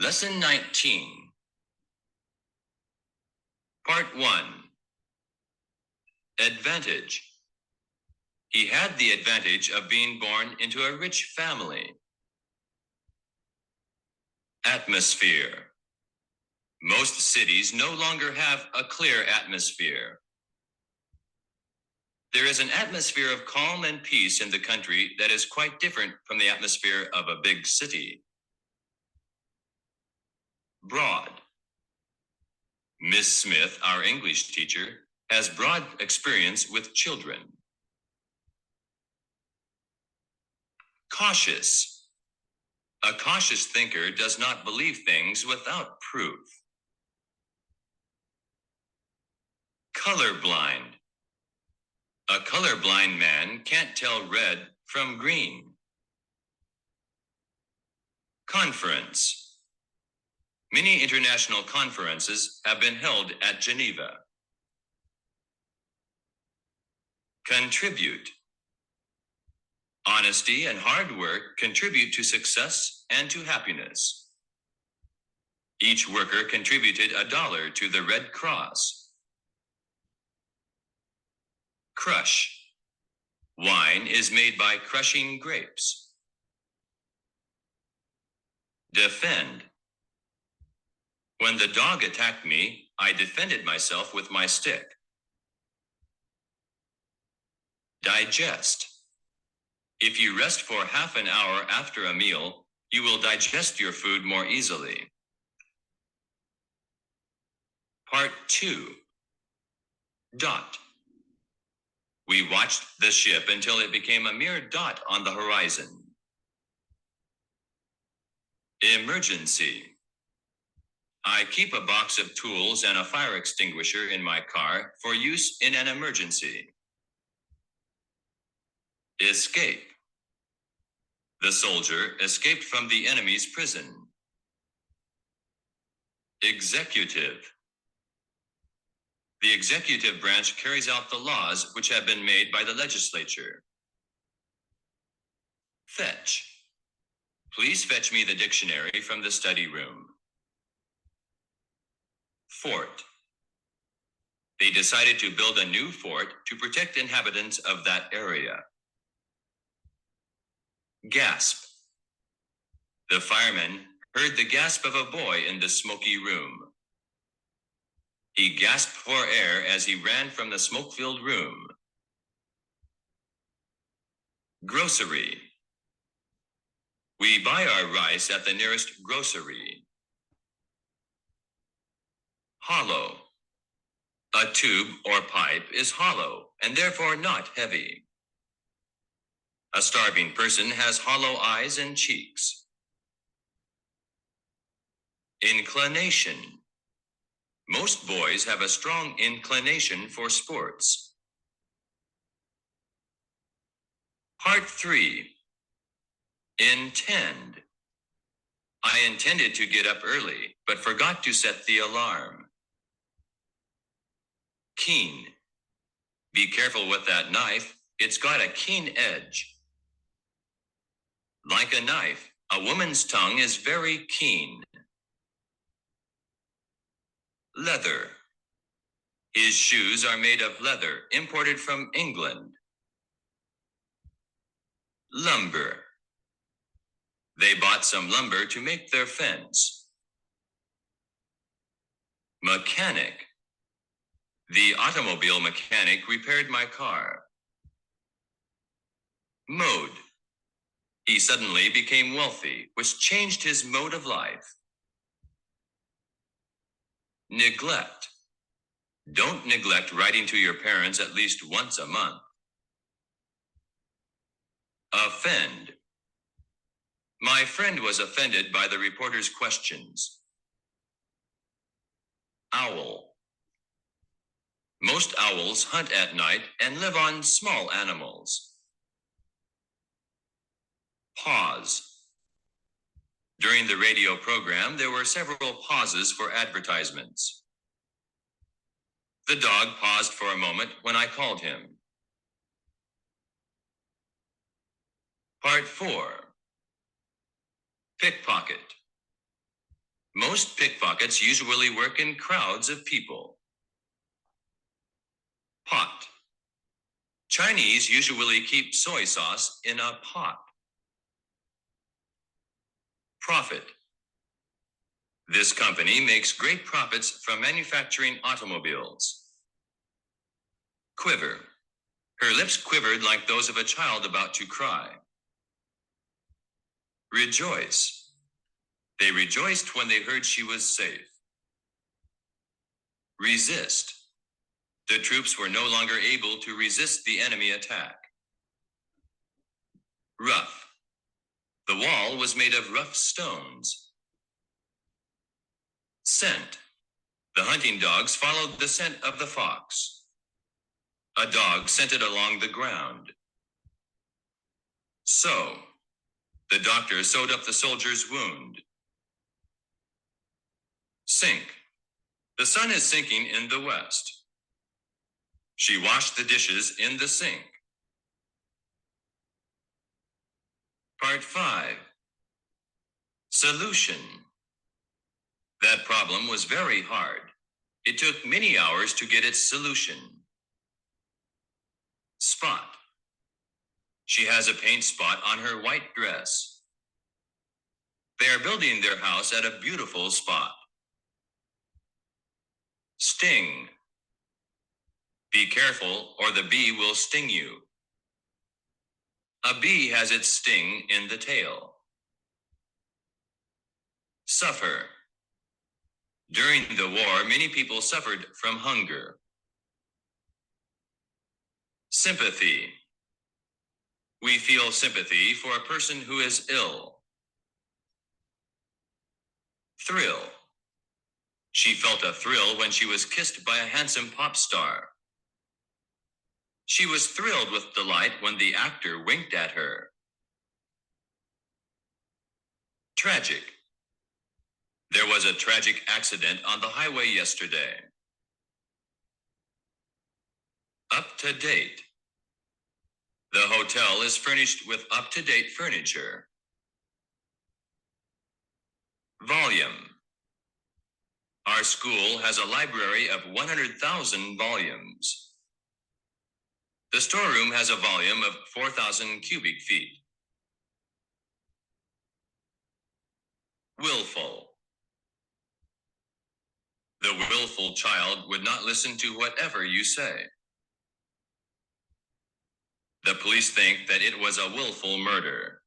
Lesson 19. Part 1. Advantage. He had the advantage of being born into a rich family. Atmosphere. Most cities no longer have a clear atmosphere. There is an atmosphere of calm and peace in the country that is quite different from the atmosphere of a big city. Broad. Miss Smith, our English teacher, has broad experience with children. Cautious. A cautious thinker does not believe things without proof. Colorblind. A colorblind man can't tell red from green. Conference. Many international conferences have been held at Geneva. Contribute. Honesty and hard work contribute to success and to happiness. Each worker contributed $1 to the Red Cross. Crush. Wine is made by crushing grapes. Defend. When the dog attacked me, I defended myself with my stick. Digest. If you rest for half an hour after a meal, you will digest your food more easily. Part 2. Dot. We watched the ship until it became a mere dot on the horizon. Emergency. I keep a box of tools and a fire extinguisher in my car for use in an emergency. Escape. The soldier escaped from the enemy's prison. Executive. The executive branch carries out the laws which have been made by the legislature. Fetch. Please fetch me the dictionary from the study room. Fort. They decided to build a new fort to protect inhabitants of that area. Gasp. The fireman heard the gasp of a boy in the smoky room. He gasped for air as he ran from the smoke-filled room. Grocery. We buy our rice at the nearest grocery. Hollow. A tube or pipe is hollow and therefore not heavy. A starving person has hollow eyes and cheeks. Inclination. Most boys have a strong inclination for sports. Part 3. Intend. I intended to get up early, but forgot to set the alarm. Keen. Be careful with that knife. It's got a keen edge. Like a knife, a woman's tongue is very keen. Leather. His shoes are made of leather imported from England. Lumber. They bought some lumber to make their fence. Mechanic. The automobile mechanic repaired my car. Mode. He suddenly became wealthy, which changed his mode of life. Neglect. Don't neglect writing to your parents at least once a month. Offend. My friend was offended by the reporter's questions. Owl. Most owls hunt at night and live on small animals. Pause. During the radio program, there were several pauses for advertisements. The dog paused for a moment when I called him. Part 4. Pickpocket. Most pickpockets usually work in crowds of people. Pot. Chinese usually keep soy sauce in a pot. Profit. This company makes great profits from manufacturing automobiles. Quiver. Her lips quivered like those of a child about to cry. Rejoice. They rejoiced when they heard she was safe. Resist. The troops were no longer able to resist the enemy attack. Rough. The wall was made of rough stones. Scent. The hunting dogs followed the scent of the fox. A dog scented along the ground. Sew. The doctor sewed up the soldier's wound. Sink. The sun is sinking in the west. She washed the dishes in the sink. Part 5. Solution. That problem was very hard. It took many hours to get its solution. Spot. She has a paint spot on her white dress. They are building their house at a beautiful spot. Sting. Be careful or the bee will sting you. A bee has its sting in the tail. Suffer. During the war, many people suffered from hunger. Sympathy. We feel sympathy for a person who is ill. Thrill. She felt a thrill when she was kissed by a handsome pop star. She was thrilled with delight when the actor winked at her. Tragic. There was a tragic accident on the highway yesterday. Up to date. The hotel is furnished with up-to-date furniture. Volume. Our school has a library of 100,000 volumes. The storeroom has a volume of 4,000 cubic feet. Willful. The willful child would not listen to whatever you say. The police think that it was a willful murder.